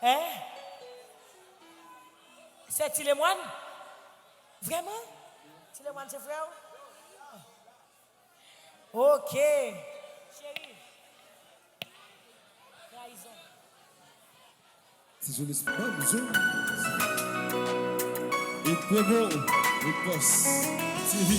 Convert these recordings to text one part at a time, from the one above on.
Hein? C'est Tilemoine? Vraiment? Tilemoine, c'est frère? Ok. Chérie. Trahison. Si je laisse pas, bonjour. Et très bon, et boss. TV.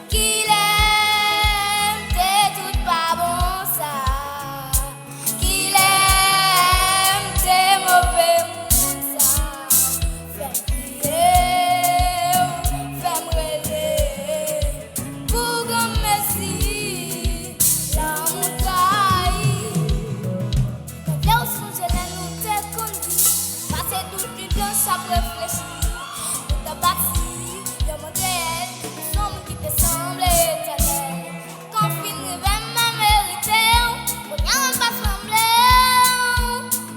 Qu'il aime, t'es tout pas bon ça. Qu'il aime, t'es mauvais moun ça. Fais crier, fais m'rêler. Pour grand merci, l'amour trahi. Mais là où sont jeunes, nous t'es conduit. Passer tout du temps, chaque réfléchi. Nous t'as bâti, de mon réel. Qui te semble éternel. Quand finir ma mérité, on n'a pas semblé.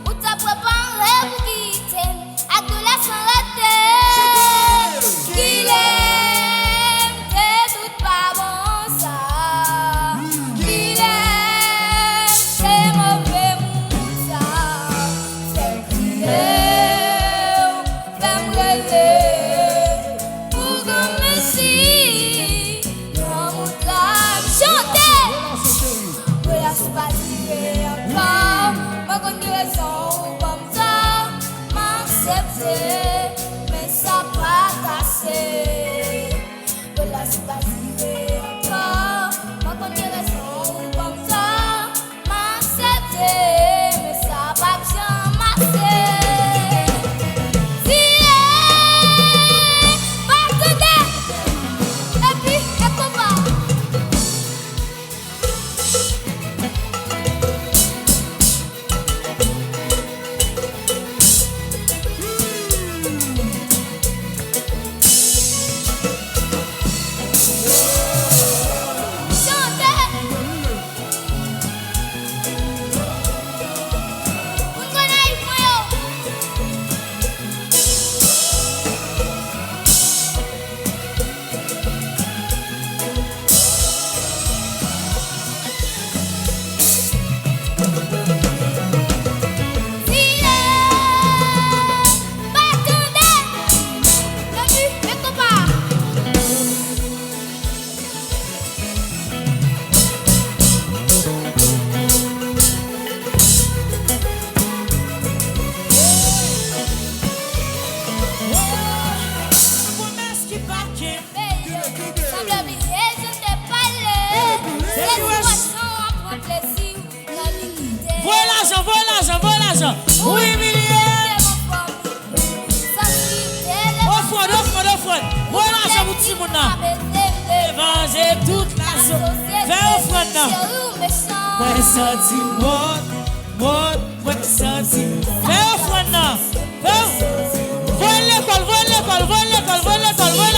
Ou t'as préparé pour quitter, à tout la s'arrêter. Qu'il aime, t'es tout pas bon ça. Qu'il aime, t'es mauvais moun ça. Fais crier, fais m'rêler. Pour qu'on me suive. Mais ça pas cassé. De la spasime encore. Moi qu'on y raison comme ça. M'accepter. Mais ça pas bien massé. Si pas de et puis et comment. Oui, milliers. Offrande. Voilà, je vous dis, mon nom. Évangile toute la zone. Fais offrande. Ouais, senti, ouais, senti. Fais offrande. Voyez l'école, voyez l'argent. Voilà,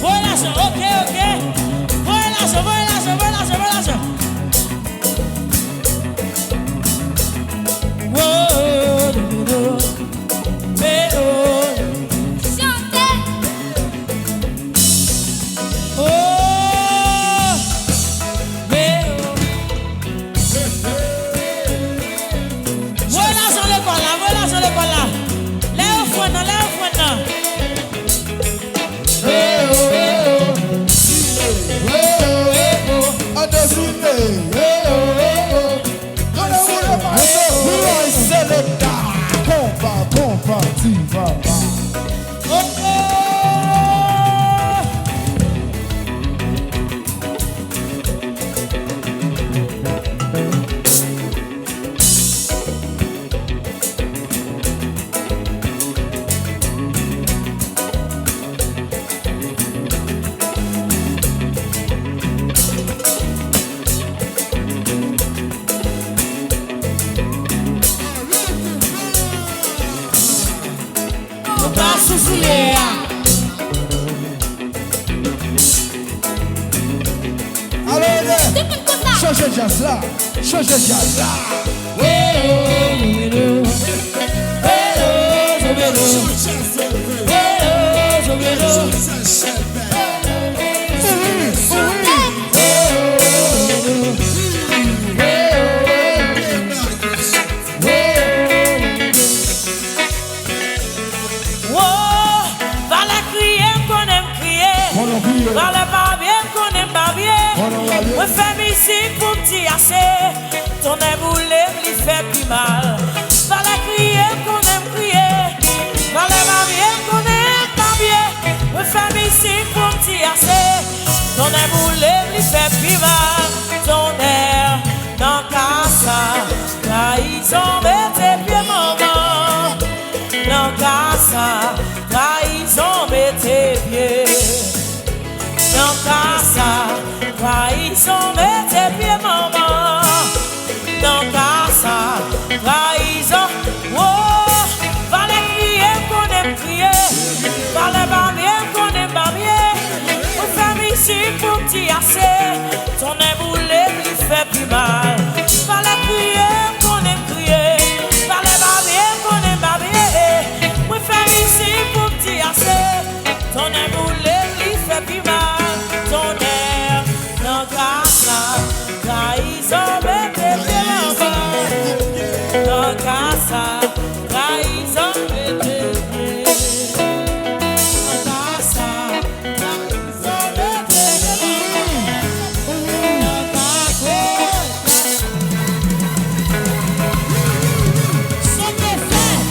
Voyez l'argent, ok, ok. Voyez l'argent, voyez l'argent, voyez l'argent, voyez l'argent. Change jazz là, change jazz là. Me fait musique pour petit assez, ton éboulé me fait plus mal. Va la crier qu'on aime crier, va la marier qu'on aime marier. Me fait musique pour petit assez, ton éboulé me fait plus mal. Ton air dans casa, trahison mettez pieds maman. Dans casa, trahison mettez pieds. Dans casa, trahison, mettez pieds maman. Dans casa, trahison. Oh, va les crier qu'on aime crier, va les barbier qu'on aime barbier. On fait ici pour petit assez, ton éboulé lui fait plus mal. Va les crier qu'on aime crier, va les barbier qu'on aime barbier. On fait ici pour petit assez, ton éboulé lui fait plus mal. Ton air dans casa, trahison, mettez pieds maman. Dans casa, trahison, mettez pieds. Dans casa, trahison, mettez pieds maman. Dans casa, sans te faire,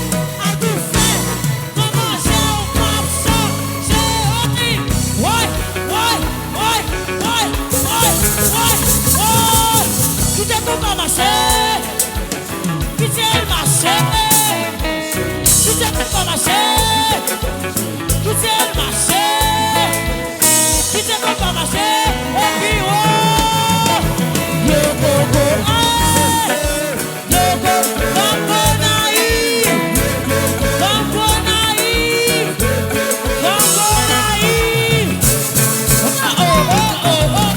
à tout faire, comment j'ai un pape sans, j'ai honte. Ouais. Qui t'es pour pas marcher? Qui t'es marché? Qui t'es pour pas marcher? Qui t'es marché? Qui t'es pour pas marcher? Et puis oh, le coco, le coco, coco naïf, coco naïf, coco naïf. Oh oh oh oh.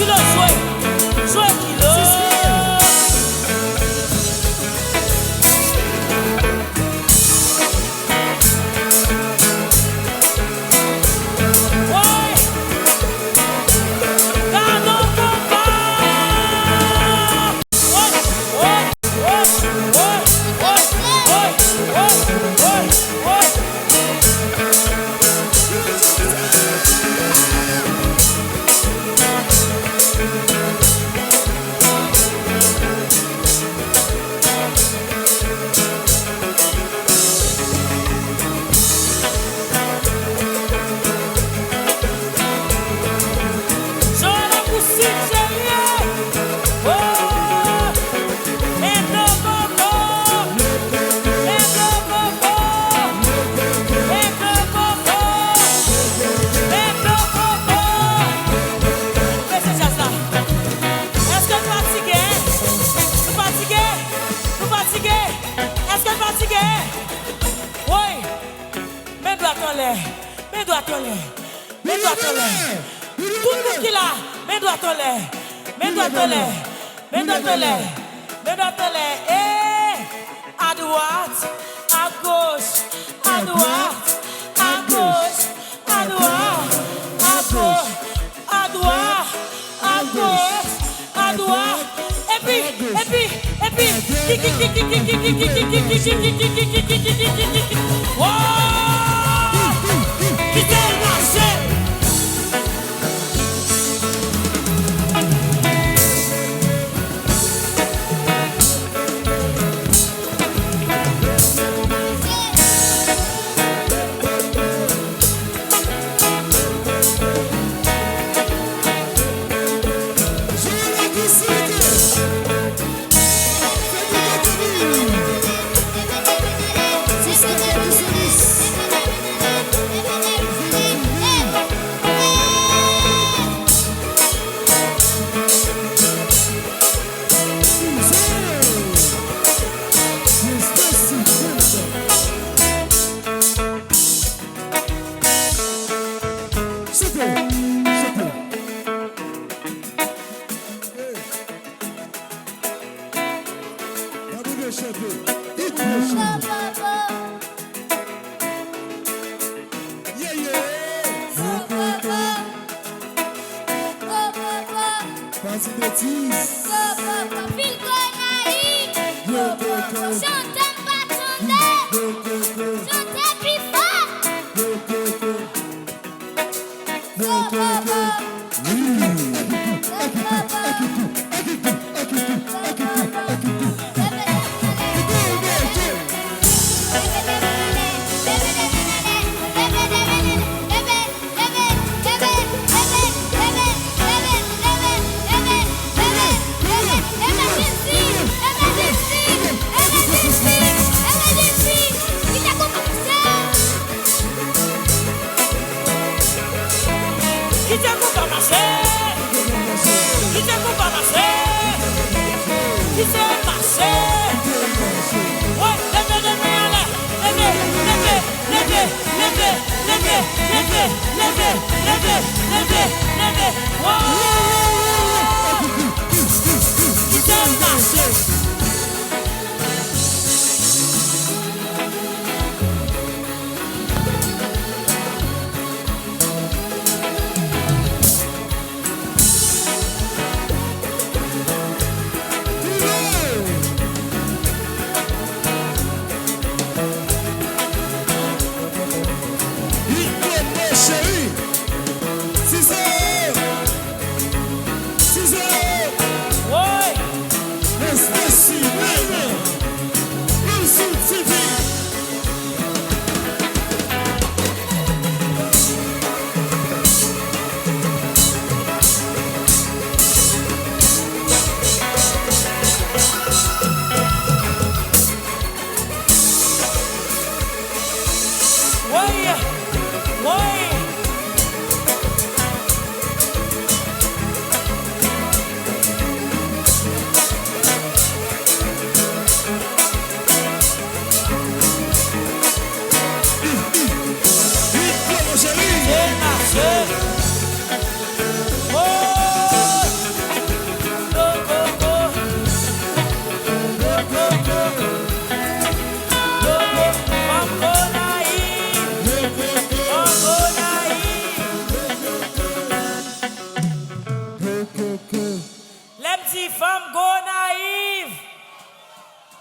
kilo, jouez kilo. À droite, à gauche, à droite, à gauche, à droite, à gauche, à droite, à gauche, à droite. Et puis, qui t'est marché?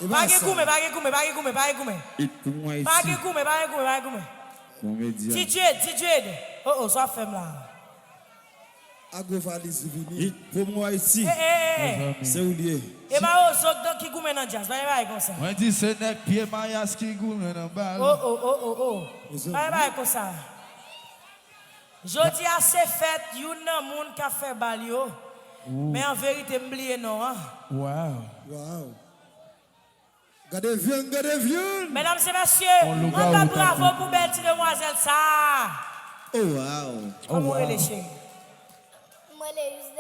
Bagé goumé, bagé goumé, bagé goumé, bagé goumé. Pour moi ici. Bagé goumé, bagé goumé, bagé goumé. Comédien. Tijed. Oh, ça fait là. Agovalis vini. Pour moi ici. C'est où lié? Et bah, oh, so qui goumé dans jazz, bah, comme ça. Moi dis c'est net pied maïas qui goûte dans balle. Oh. Bah, comme ça. Jodi a c'est fait, you nan moun ka fait bal yo. Mais en vérité, m'oublié non. Hein? Wow. Gardez vieux. Mesdames et messieurs, on va bravo pour belle petite demoiselle ça. Oh wow. Comment elle est chez? Moi, les us